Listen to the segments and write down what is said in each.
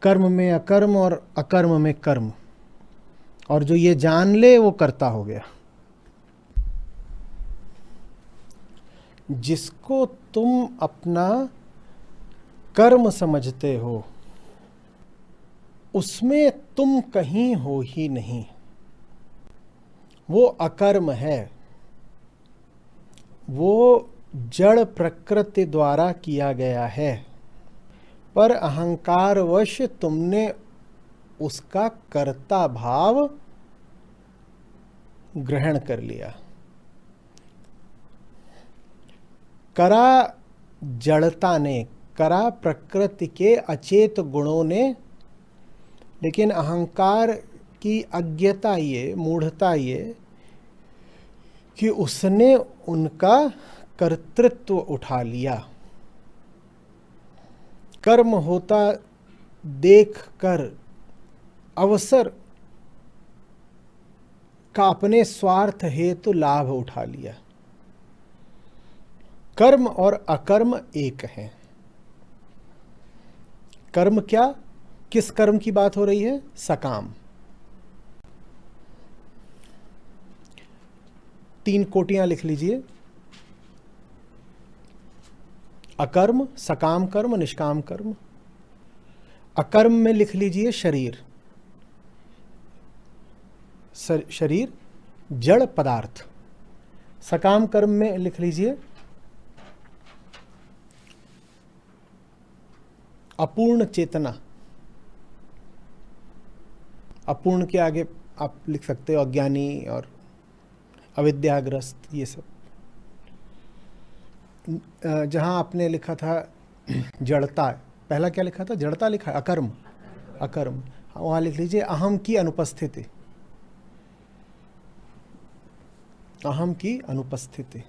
कर्म में अकर्म और अकर्म में कर्म, और जो ये जान ले वो कर्ता हो गया। जिसको तुम अपना कर्म समझते हो उसमें तुम कहीं हो ही नहीं, वो अकर्म है, वो जड़ प्रकृति द्वारा किया गया है, पर अहंकारवश तुमने उसका कर्ता भाव ग्रहण कर लिया। करा जड़ता ने, करा प्रकृति के अचेत गुणों ने, लेकिन अहंकार की अज्ञता ये, मूढ़ता ये कि उसने उनका कर्तृत्व उठा लिया। कर्म होता देखकर अवसर का अपने स्वार्थ हेतु लाभ उठा लिया। कर्म और अकर्म एक हैं। कर्म क्या, किस कर्म की बात हो रही है? सकाम। 3 कोटियां लिख लीजिए, अकर्म, सकाम कर्म, निष्काम कर्म। अकर्म में लिख लीजिए शरीर, शरीर जड़ पदार्थ। सकाम कर्म में लिख लीजिए अपूर्ण चेतना। अपूर्ण के आगे आप लिख सकते हो अज्ञानी और अविद्याग्रस्त, ये सब। जहां आपने लिखा था जड़ता, पहला क्या लिखा था? जड़ता लिखा है, अकर्म, अकर्म। वहां लिख लीजिए अहम की अनुपस्थिति, अहम की अनुपस्थिति।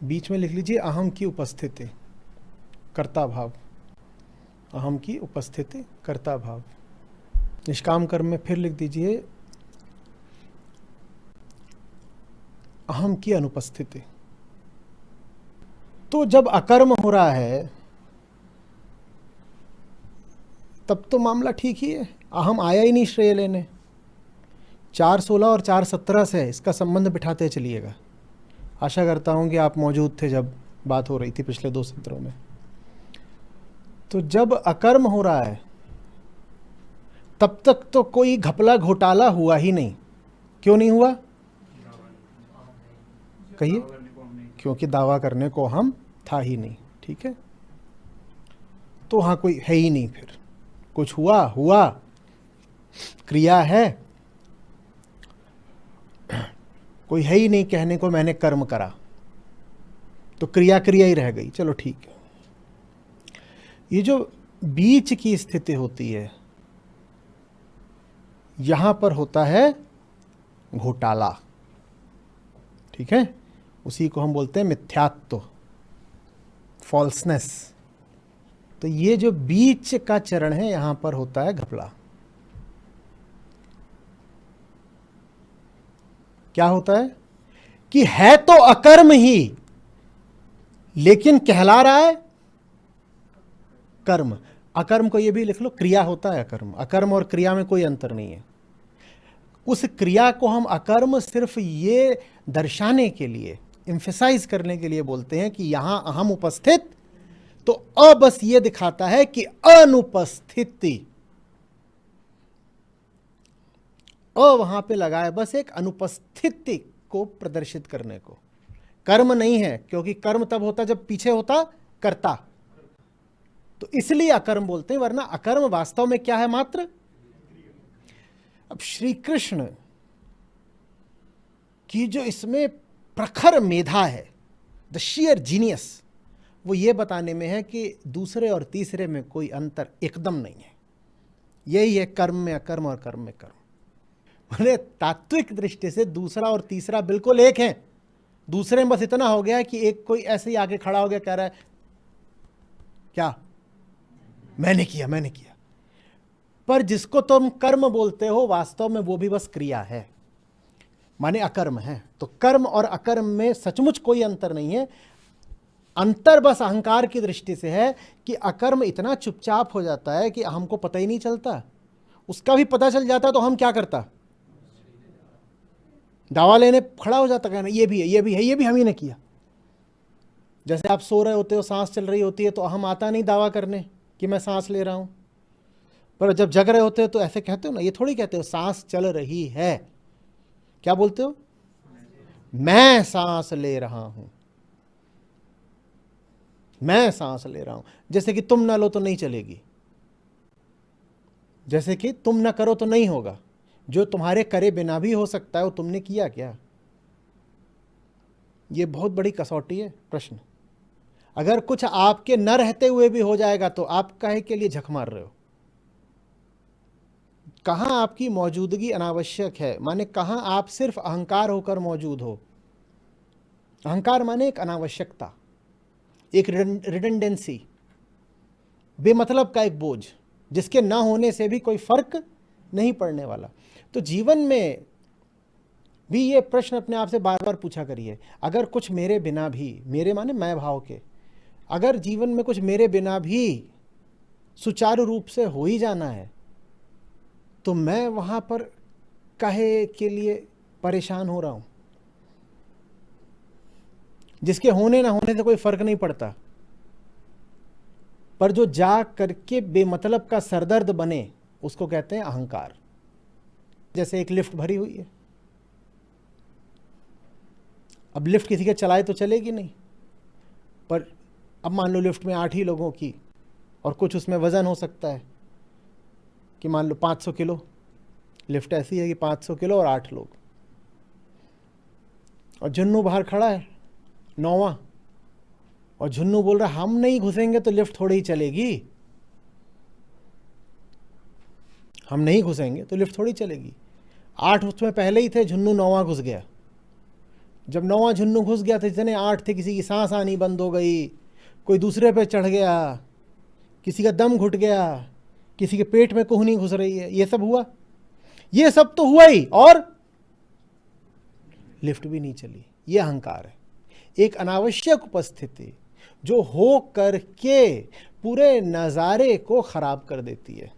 बीच में लिख लीजिए अहम की उपस्थिति, कर्ता भाव। अहम की उपस्थिति, कर्ता भाव। निष्काम कर्म में फिर लिख दीजिए अहम की अनुपस्थिति। तो जब अकर्म हो रहा है तब तो मामला ठीक ही है, अहम आया ही नहीं श्रेय लेने। 4:16 और 4:17 से इसका संबंध बिठाते चलिएगा। आशा करता हूं कि आप मौजूद थे जब बात हो रही थी पिछले 2 सत्रों में। तो जब अकर्म हो रहा है तब तक तो कोई घपला घोटाला हुआ ही नहीं। क्यों नहीं हुआ? कहिए। क्योंकि दावा करने को हम था ही नहीं। ठीक है, तो वहां कोई है ही नहीं। फिर कुछ हुआ, हुआ, क्रिया है, कोई है ही नहीं कहने को मैंने कर्म करा, तो क्रिया क्रिया ही रह गई। चलो ठीक है। ये जो बीच की स्थिति होती है, यहां पर होता है घोटाला। ठीक है, उसी को हम बोलते हैं मिथ्यात्व, फॉल्सनेस। तो ये जो बीच का चरण है, यहां पर होता है घपला। क्या होता है कि है तो अकर्म ही, लेकिन कहला रहा है कर्म। अकर्म को ये भी लिख लो, क्रिया होता है अकर्म। अकर्म और क्रिया में कोई अंतर नहीं है। उस क्रिया को हम अकर्म सिर्फ ये दर्शाने के लिए, एम्फेसाइज करने के लिए बोलते हैं कि यहां अहम उपस्थित, तो अ बस ये दिखाता है कि अनुपस्थिति, अ वहां पे लगाए बस एक अनुपस्थिति को प्रदर्शित करने को। कर्म नहीं है, क्योंकि कर्म तब होता जब पीछे होता कर्ता, तो इसलिए अकर्म बोलते हैं। वरना अकर्म वास्तव में क्या है? मात्र। अब श्री कृष्ण की जो इसमें प्रखर मेधा है, द शियर जीनियस, वो ये बताने में है कि दूसरे और तीसरे में कोई अंतर एकदम नहीं है। यही है कर्म में अकर्म और कर्म में कर्म। बोले तात्विक दृष्टि से दूसरा और तीसरा बिल्कुल एक है। दूसरे में बस इतना हो गया है कि एक कोई ऐसे ही आगे खड़ा हो गया, कह रहा है क्या मैंने किया, मैंने किया। पर जिसको तुम कर्म बोलते हो, वास्तव में वो भी बस क्रिया है, माने अकर्म है। तो कर्म और अकर्म में सचमुच कोई अंतर नहीं है। अंतर बस अहंकार की दृष्टि से है कि अकर्म इतना चुपचाप हो जाता है कि हमको पता ही नहीं चलता। उसका भी पता चल जाता तो हम क्या करता, दावा लेने खड़ा हो जाता, कहना ये भी है, ये भी है, ये भी हम ही ने किया। जैसे आप सो रहे होते हो, सांस चल रही होती है, तो हम आता नहीं दावा करने कि मैं सांस ले रहा हूं, पर जब जग रहे होते हो तो ऐसे कहते हो ना, ये थोड़ी कहते हो सांस चल रही है, क्या बोलते हो, मैं सांस ले रहा हूं, मैं सांस ले रहा हूं। जैसे कि तुम ना लो तो नहीं चलेगी, जैसे कि तुम ना करो तो नहीं होगा, जो तुम्हारे करे बिना भी हो सकता है वो तुमने किया क्या। ये बहुत बड़ी कसौटी है प्रश्न। अगर कुछ आपके न रहते हुए भी हो जाएगा तो आप काहे के लिए झक मार रहे हो। कहां आपकी मौजूदगी अनावश्यक है, माने कहां आप सिर्फ अहंकार होकर मौजूद हो। अहंकार माने एक अनावश्यकता, एक रिडंडेंसी, बेमतलब का एक बोझ, जिसके ना होने से भी कोई फर्क नहीं पड़ने वाला। तो जीवन में भी ये प्रश्न अपने आप से बार बार पूछा करिए, अगर कुछ मेरे बिना भी, मेरे माने मैं भाव के, अगर जीवन में कुछ मेरे बिना भी सुचारू रूप से हो ही जाना है तो मैं वहां पर काहे के लिए परेशान हो रहा हूं। जिसके होने ना होने से कोई फर्क नहीं पड़ता, पर जो जा करके बेमतलब का सरदर्द बने उसको कहते हैं अहंकार। जैसे एक लिफ्ट भरी हुई है, अब लिफ्ट किसी के चलाए तो चलेगी नहीं, पर अब मान लो लिफ्ट में 8 ही लोगों की, और कुछ उसमें वजन हो सकता है कि मान लो 500 किलो, लिफ्ट ऐसी है कि 500 किलो और 8 लोग, और झुन्नू बाहर खड़ा है 9वां, और झुन्नू बोल रहा हम नहीं घुसेंगे तो लिफ्ट थोड़ी ही चलेगी, हम नहीं घुसेंगे तो लिफ्ट थोड़ी चलेगी। 8 उसमें पहले ही थे, झुन्नू 9वां घुस गया। जब 9वां झुन्नू घुस गया तो जितने 8 थे, किसी की सांस आनी बंद हो गई, कोई दूसरे पे चढ़ गया, किसी का दम घुट गया, किसी के पेट में कोहनी घुस रही है, ये सब हुआ। ये सब तो हुआ ही, और लिफ्ट भी नहीं चली। ये अहंकार है, एक अनावश्यक उपस्थिति जो हो करके पूरे नज़ारे को खराब कर देती है।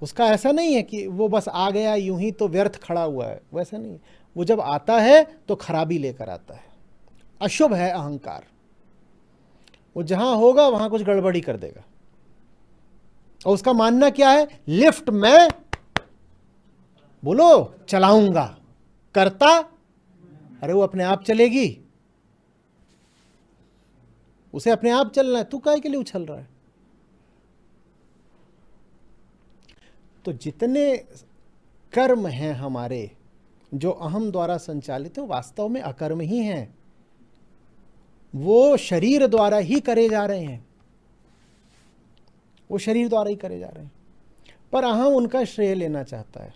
उसका ऐसा नहीं है कि वो बस आ गया यूं ही तो व्यर्थ खड़ा हुआ है, वैसा नहीं। वो जब आता है तो खराबी लेकर आता है, अशुभ है अहंकार। वो जहां होगा वहां कुछ गड़बड़ी कर देगा, और उसका मानना क्या है, लिफ्ट मैं बोलो चलाऊंगा, करता, अरे वो अपने आप चलेगी, उसे अपने आप चलना है, तू काहे के लिए उछल रहा है। तो जितने कर्म हैं हमारे जो अहम द्वारा संचालित है, वास्तव में अकर्म ही हैं, वो शरीर द्वारा ही करे जा रहे हैं, वो शरीर द्वारा ही करे जा रहे हैं, पर अहम उनका श्रेय लेना चाहता है,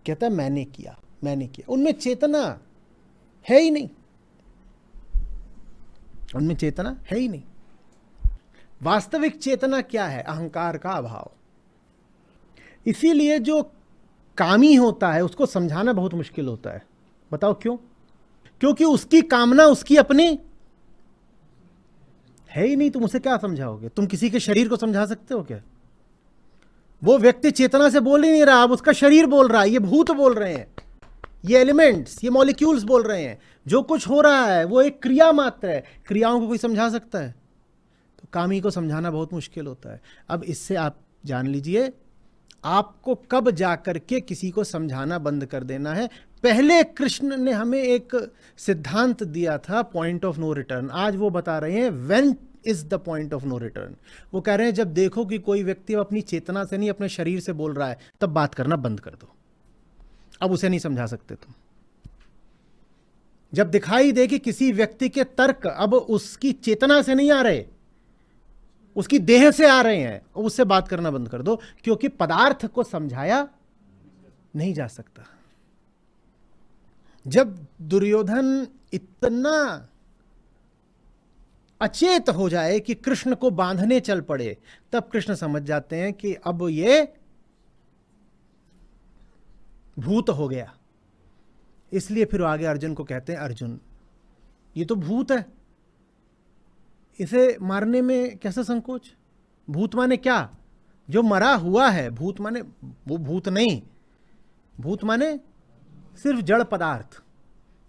कहता है मैंने किया, मैंने किया। उनमें चेतना है ही नहीं, उनमें चेतना है ही नहीं। वास्तविक चेतना क्या है, अहंकार का अभाव। इसीलिए जो कामी होता है उसको समझाना बहुत मुश्किल होता है। बताओ क्यों? क्योंकि उसकी कामना उसकी अपनी है ही नहीं। तुम उसे क्या समझाओगे? तुम किसी के शरीर को समझा सकते हो क्या? वो व्यक्ति चेतना से बोल ही नहीं रहा, अब उसका शरीर बोल रहा है, ये भूत बोल रहे हैं, ये एलिमेंट्स, ये मॉलिक्यूल्स बोल रहे हैं। जो कुछ हो रहा है वो एक क्रिया मात्र है। क्रियाओं को कोई समझा सकता है? तो कामी को समझाना बहुत मुश्किल होता है। अब इससे आप जान लीजिए, आपको कब जाकर के किसी को समझाना बंद कर देना है। पहले कृष्ण ने हमें एक सिद्धांत दिया था, पॉइंट ऑफ नो रिटर्न। आज वो बता रहे हैं when is the point of no return. वो कह रहे हैं जब देखो कि कोई व्यक्ति अपनी चेतना से नहीं अपने शरीर से बोल रहा है, तब बात करना बंद कर दो। अब उसे नहीं समझा सकते तुम। जब दिखाई दे कि किसी व्यक्ति के तर्क अब उसकी चेतना से नहीं आ रहे, उसकी देह से आ रहे हैं, उससे बात करना बंद कर दो, क्योंकि पदार्थ को समझाया नहीं जा सकता। जब दुर्योधन इतना अचेत हो जाए कि कृष्ण को बांधने चल पड़े, तब कृष्ण समझ जाते हैं कि अब ये भूत हो गया। इसलिए फिर आगे अर्जुन को कहते हैं, अर्जुन ये तो भूत है, इसे मारने में कैसे संकोच। भूत माने क्या? जो मरा हुआ है। भूत माने वो भूत नहीं, भूत माने सिर्फ जड़ पदार्थ।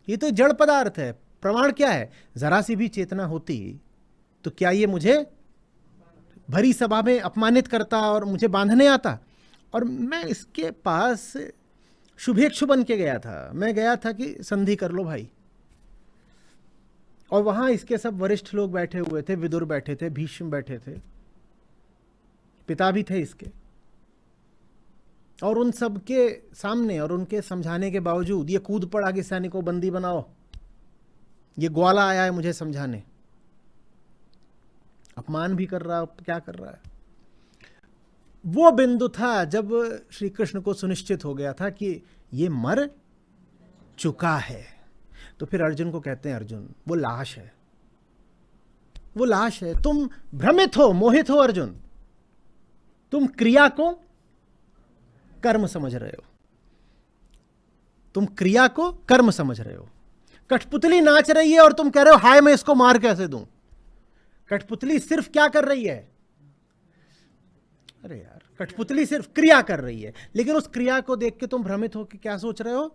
ये तो जड़ पदार्थ है। प्रमाण क्या है? जरा सी भी चेतना होती तो क्या ये मुझे भरी सभा में अपमानित करता और मुझे बांधने आता? और मैं इसके पास शुभेच्छु बन के गया था। मैं गया था कि संधि कर लो भाई। और वहां इसके सब वरिष्ठ लोग बैठे हुए थे, विदुर बैठे थे, भीष्म बैठे थे, पिता भी थे इसके। और उन सब के सामने और उनके समझाने के बावजूद ये कूद पड़ा कि सैनिकों बंदी बनाओ, ये ग्वाला आया है मुझे समझाने। अपमान भी कर रहा है, क्या कर रहा है। वो बिंदु था जब श्री कृष्ण को सुनिश्चित हो गया था कि ये मर चुका है। तो फिर अर्जुन को कहते हैं, अर्जुन वो लाश है, वो लाश है। तुम भ्रमित हो, मोहित हो अर्जुन। तुम क्रिया को कर्म समझ रहे हो, तुम क्रिया को कर्म समझ रहे हो। कठपुतली नाच रही है और तुम कह रहे हो हाय मैं इसको मार कैसे दूं। कठपुतली सिर्फ क्या कर रही है? अरे यार, कठपुतली सिर्फ क्रिया कर रही है, लेकिन उस क्रिया को देख के तुम भ्रमित हो कि क्या सोच रहे हो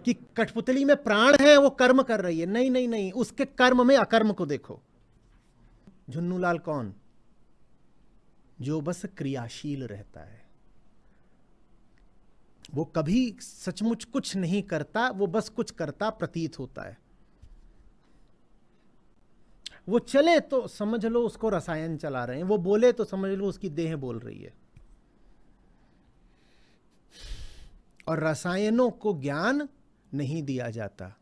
कि कठपुतली में प्राण है, वो कर्म कर रही है। नहीं नहीं नहीं, उसके कर्म में अकर्म को देखो। झुन्नूलाल कौन? जो बस क्रियाशील रहता है। वो कभी सचमुच कुछ नहीं करता, वो बस कुछ करता प्रतीत होता है। वो चले तो समझ लो उसको रसायन चला रहे हैं, वो बोले तो समझ लो उसकी देह बोल रही है। और रसायनों को ज्ञान नहीं दिया जाता,